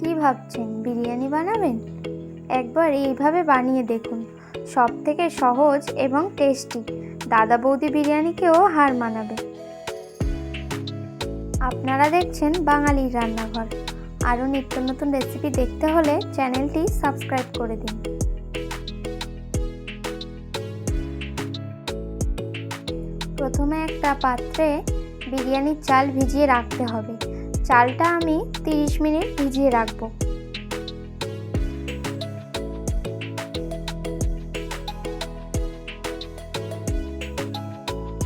কি ভাবছেন বিরিয়ানি বানাবেন? একবার এইভাবে বানিয়ে দেখুন। সবথেকে সহজ এবং টেস্টি, দাদা বৌদি বিরিয়ানিকেও হার মানাবে। আপনারা দেখছেন বাঙালির রান্নাঘর। আরও নিত্য নতুন রেসিপি দেখতে হলে চ্যানেলটি সাবস্ক্রাইব করে দিন। প্রথমে একটা পাত্রে বিরিয়ানির চাল ভিজিয়ে রাখতে হবে। চালটা আমি 30 মিনিট ভিজিয়ে রাখবো।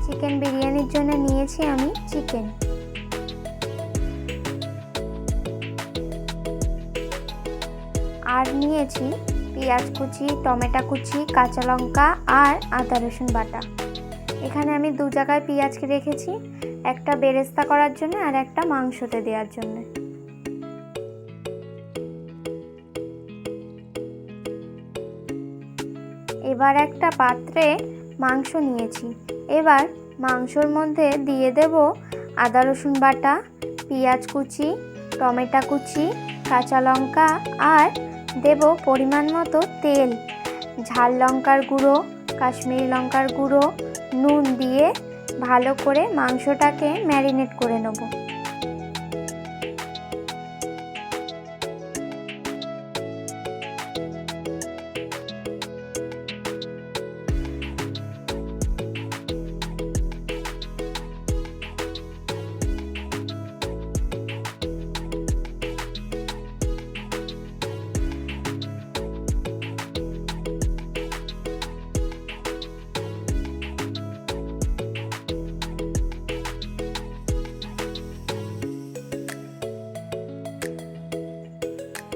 চিকেন বিরিয়ানির জন্য নিয়েছি আমি চিকেন। আর নিয়েছি পেঁয়াজ কুচি, টমেটো কুচি, কাঁচা লঙ্কা আর আদা রসুন বাটা। এখানে আমি দু জায়গায় পেঁয়াজ রেখেছি, একটা বেরেস্তা করার জন্য আর একটা মাংসতে দেওয়ার জন্য। এবার একটা পাত্রে মাংস নিয়েছি। এবার মাংসর মধ্যে দিয়ে দেব আদা রসুন বাটা, পেঁয়াজ কুচি, টমেটো কুচি, কাঁচা লঙ্কা আর দেব পরিমাণ মতো তেল, ঝাল লঙ্কার গুঁড়ো, কাশ্মীরি লঙ্কার গুঁড়ো, নুন দিয়ে ভালো করে মাংসটাকে ম্যারিনেট করে নেব।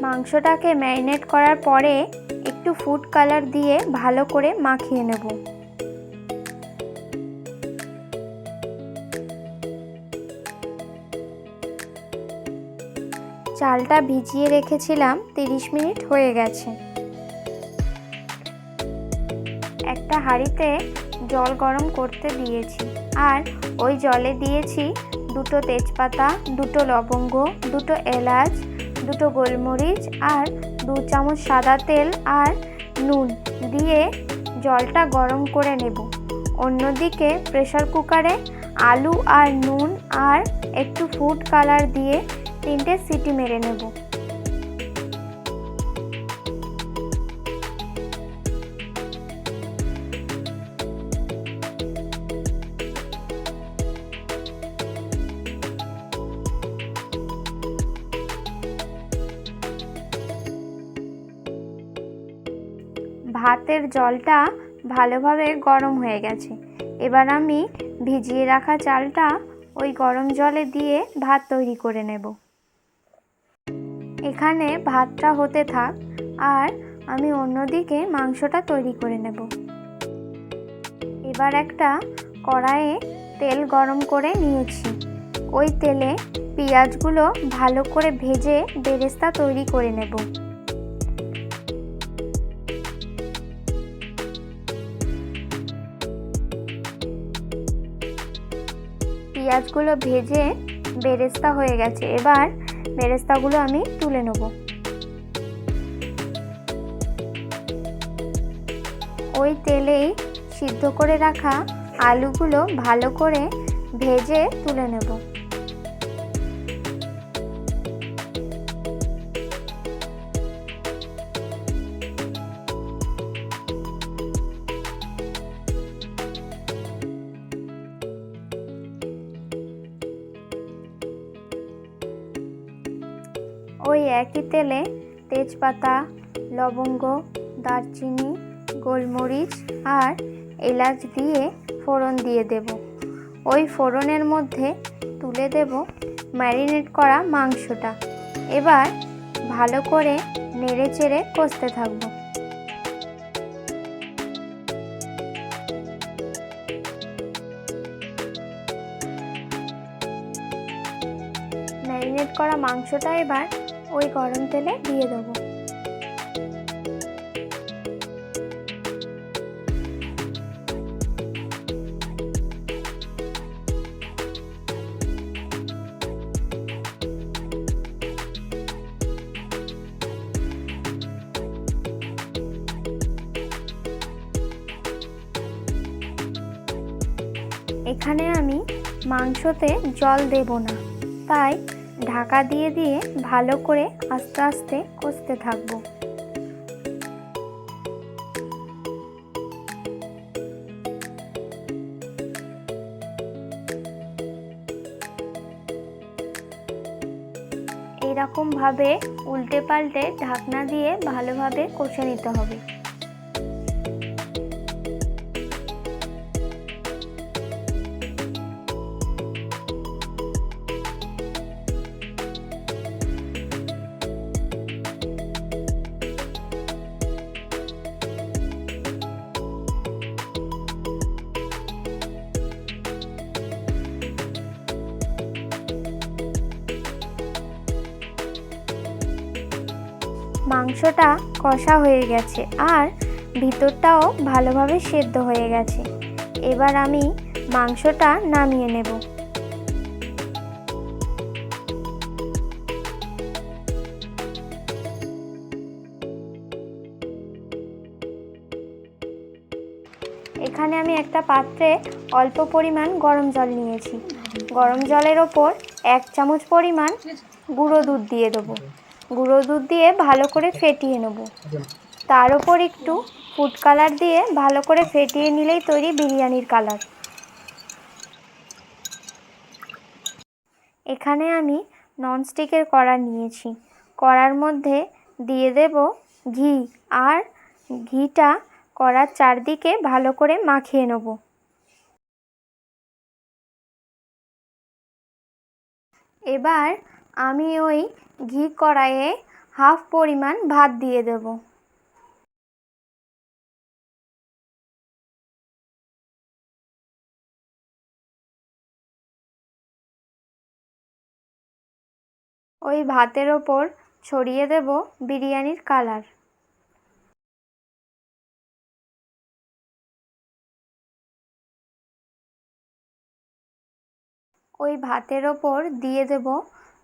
মাংসটাকে ম্যারিনেট করার পরে একটু ফুড কালার দিয়ে ভালো করে মাখিয়ে নেব। চালটা ভিজিয়ে রেখেছিলাম, 30 মিনিট হয়ে গেছে। একটা হাঁড়িতে জল গরম করতে দিয়েছি আর ওই জলে দিয়েছি দুটো তেজপাতা, দুটো লবঙ্গ, দুটো এলাচ, দুটো গোলমরিচ আর 2 চামচ সাদা তেল আর নুন দিয়ে জলটা গরম করে নেব। অন্যদিকে প্রেসার কুকারে আলু আর নুন আর একটু ফুড কালার দিয়ে 3টে সিটি মেরে নেব। ভাতের জলটা ভালোভাবে গরম হয়ে গেছে। এবার আমি ভিজিয়ে রাখা চালটা ওই গরম জলে দিয়ে ভাত তৈরি করে নেব। এখানে ভাতটা হতে থাক আর আমি অন্যদিকে মাংসটা তৈরি করে নেব। এবার একটা কড়াইয়ে তেল গরম করে নিয়েছি। ওই তেলে পেঁয়াজগুলো ভালো করে ভেজে বেরেস্তা তৈরি করে নেব। পেঁয়াজগুলো ভেজে বেরেস্তা হয়ে গেছে। এবার বেরেস্তাগুলো আমি তুলে নেব। ওই তেলেই সিদ্ধ করে রাখা আলুগুলো ভালো করে ভেজে তুলে নেব। ওই একই তেলে তেজপাতা, লবঙ্গ, দারচিনি, গোলমরিচ আর এলাচ দিয়ে ফোড়ন দিয়ে দেব। ওই ফোড়নের মধ্যে তুলে দেব ম্যারিনেট করা মাংসটা। এবার ভালো করে নেড়ে চেড়ে কষতে থাকব। ম্যারিনেট করা মাংসটা এবার ওই গরম তেলে দিয়ে দেবো। এখানে আমি মাংসতে জল দেব না, তাই ঢাকা দিয়ে দিয়ে ভালো করে আস্তে আস্তে কষতে থাকবো। এইরকমভাবে উল্টে পাল্টে ঢাকনা দিয়ে ভালোভাবে কষে নিতে হবে। মাংসটা কষা হয়ে গেছে আর ভিতরটাও ভালোভাবে সেদ্ধ হয়ে গেছে। এবার আমি মাংসটা নামিয়ে নেব। এখানে আমি একটা পাত্রে অল্প পরিমাণ গরম জল নিয়েছি। গরম জলের ওপর 1 চামচ পরিমাণ গুঁড়ো দুধ দিয়ে দেবো। গুঁড়ো দুধ দিয়ে ভালো করে ফেটিয়ে নেব। তার উপর একটু ফুড কালার দিয়ে ভালো করে ফেটিয়ে নিলেই তৈরি বিরিয়ানির কালার। এখানে আমি ননস্টিকের কড়া নিয়েছি। কড়ার মধ্যে দিয়ে দেব ঘি, আর ঘিটা কড়ার চারদিকে ভালো করে মাখিয়ে নেব। এবার আমি ওই ঘি কড়াইয়ে হাফ পরিমাণ ভাত দিয়ে দেব। ওই ভাতের ওপর ছড়িয়ে দেব বিরিয়ানির কালার। ওই ভাতের ওপর দিয়ে দেব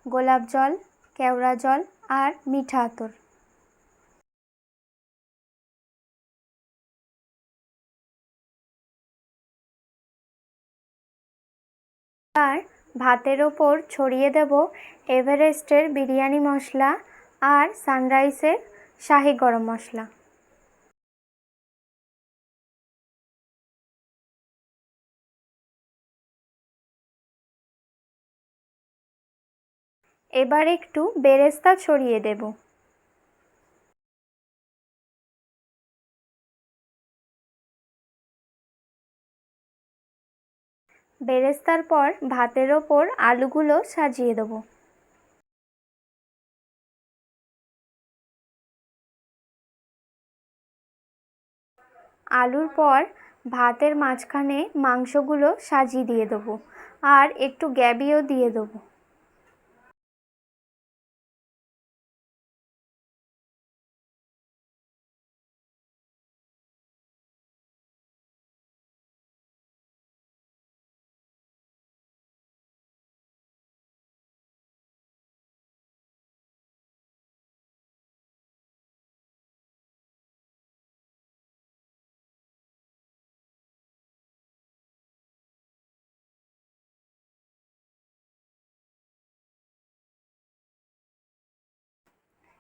গোলাপ জল, কেওড়া জল আর মিঠা আতর। আর ভাতের ওপর ছড়িয়ে দেব এভারেস্টের বিরিয়ানি মশলা আর সানরাইসের শাহি গরম মশলা। এবার একটু বেরেস্তা ছড়িয়ে দেব। বেরেস্তার পর ভাতের ওপর আলুগুলো সাজিয়ে দেব। আলুর পর ভাতের মাঝখানে মাংসগুলো সাজিয়ে দিয়ে দেবো আর একটু গ্রেভিও দিয়ে দেবো।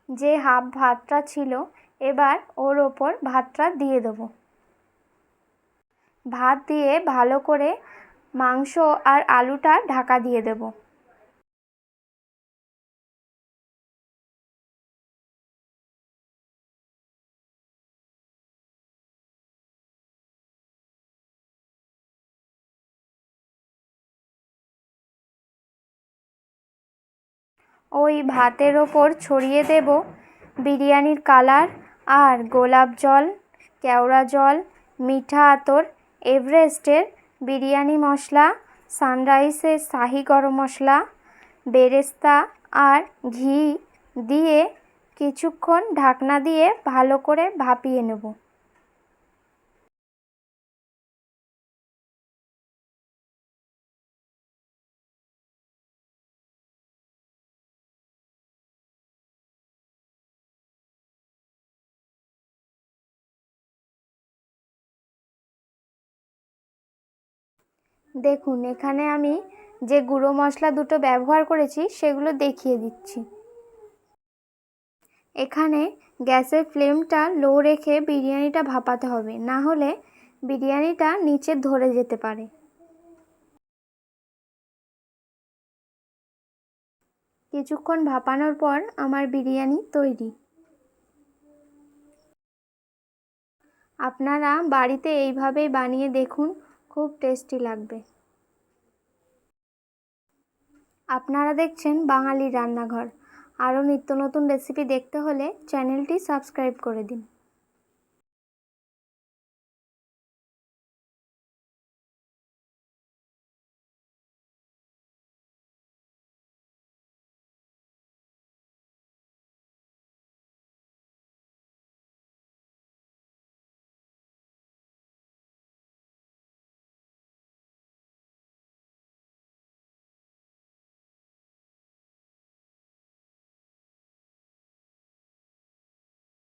যে হাফ ভাতটা ছিল এবার ওর ওপর ভাতটা দিয়ে দেবো। ভাত দিয়ে ভালো করে মাংস আর আলুটা ঢাকা দিয়ে দেব। ওই ভাতের ওপর ছড়িয়ে দেব বিরিয়ানির কালার আর গোলাপ জল, কেওড়া জল, মিঠা আতর, এভারেস্টের বিরিয়ানি মশলা, সানরাইসের শাহি গরম মশলা, বেরেস্তা আর ঘি দিয়ে কিছুক্ষণ ঢাকনা দিয়ে ভালো করে ভাপিয়ে নেব। দেখুন এখানে আমি যে গুঁড়ো মশলা দুটো ব্যবহার করেছি সেগুলো দেখিয়ে দিচ্ছি। এখানে গ্যাসের ফ্লেমটা লো রেখে বিরিয়ানিটা ভাপাতে হবে, না হলে বিরিয়ানিটা নিচে ধরে যেতে পারে। কিছুক্ষণ ভাপানোর পর আমার বিরিয়ানি তৈরি। আপনারা বাড়িতে এইভাবেই বানিয়ে দেখুন, খুব টেস্টি লাগবে। আপনারা দেখছেন বাঙালির রান্নাঘর। আরও নিত্য নতুন রেসিপি দেখতে হলে চ্যানেলটি সাবস্ক্রাইব করে দিন।